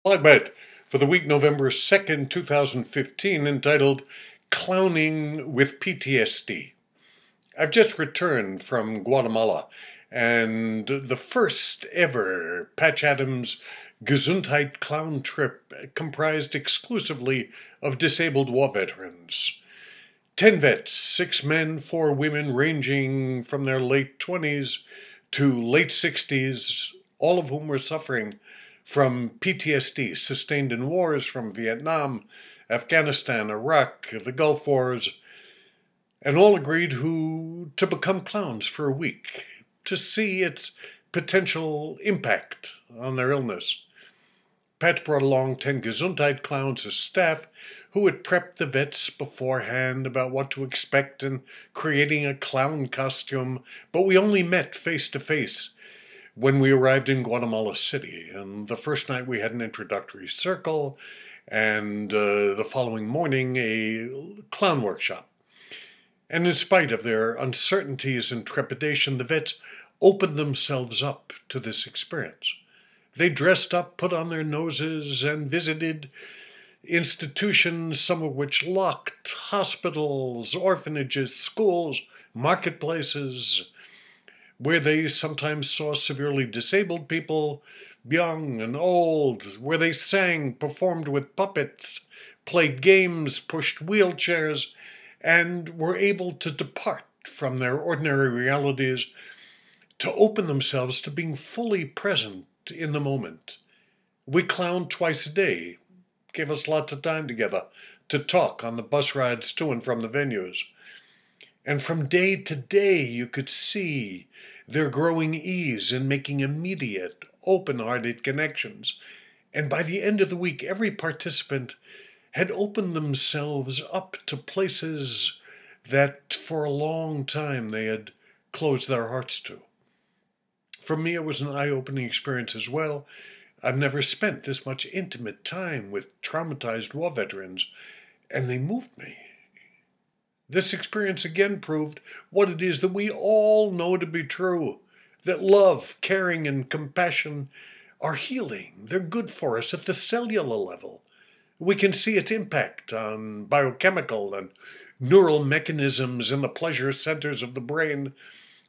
Flagbat for the week November 2nd, 2015, entitled Clowning with PTSD. I've just returned from Guatemala, and the first ever Patch Adams Gesundheit clown trip comprised exclusively of disabled war veterans. 10 vets, 6 men, 4 women, ranging from their late 20s to late 60s, all of whom were suffering from PTSD sustained in wars from Vietnam, Afghanistan, Iraq, the Gulf Wars, and all agreed to become clowns for a week to see its potential impact on their illness. Patch brought along 10 Gesundheit clowns as staff who had prepped the vets beforehand about what to expect in creating a clown costume, but we only met face to face when we arrived in Guatemala City. And the first night we had an introductory circle, and the following morning a clown workshop. And in spite of their uncertainties and trepidation, the vets opened themselves up to this experience. They dressed up, put on their noses, and visited institutions, some of which locked, hospitals, orphanages, schools, marketplaces, where they sometimes saw severely disabled people, young and old, where they sang, performed with puppets, played games, pushed wheelchairs, and were able to depart from their ordinary realities to open themselves to being fully present in the moment. We clowned twice a day, gave us lots of time together to talk on the bus rides to and from the venues. And from day to day, you could see their growing ease in making immediate, open-hearted connections. And by the end of the week, every participant had opened themselves up to places that for a long time they had closed their hearts to. For me, it was an eye-opening experience as well. I've never spent this much intimate time with traumatized war veterans, and they moved me. This experience again proved what it is that we all know to be true, that love, caring, and compassion are healing. They're good for us at the cellular level. We can see its impact on biochemical and neural mechanisms in the pleasure centers of the brain.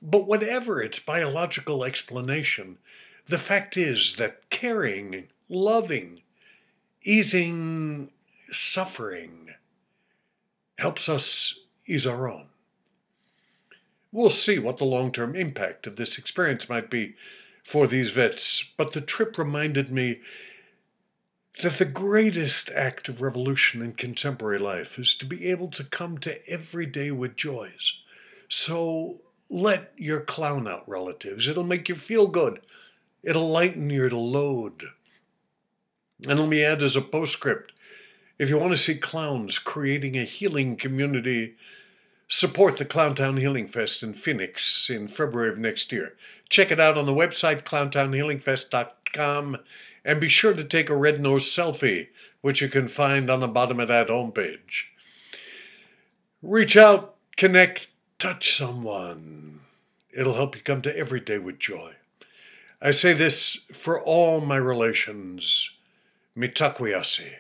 But whatever its biological explanation, the fact is that caring, loving, easing suffering helps us ease our own. We'll see what the long-term impact of this experience might be for these vets, but the trip reminded me that the greatest act of revolution in contemporary life is to be able to come to every day with joys. So let your clown out, relatives. It'll make you feel good. It'll lighten your load. And let me add as a postscript, if you want to see clowns creating a healing community, support the Clowntown Healing Fest in Phoenix in February of next year. Check it out on the website, clowntownhealingfest.com, and be sure to take a red nose selfie, which you can find on the bottom of that homepage. Reach out, connect, touch someone. It'll help you come to every day with joy. I say this for all my relations. Mitakuye.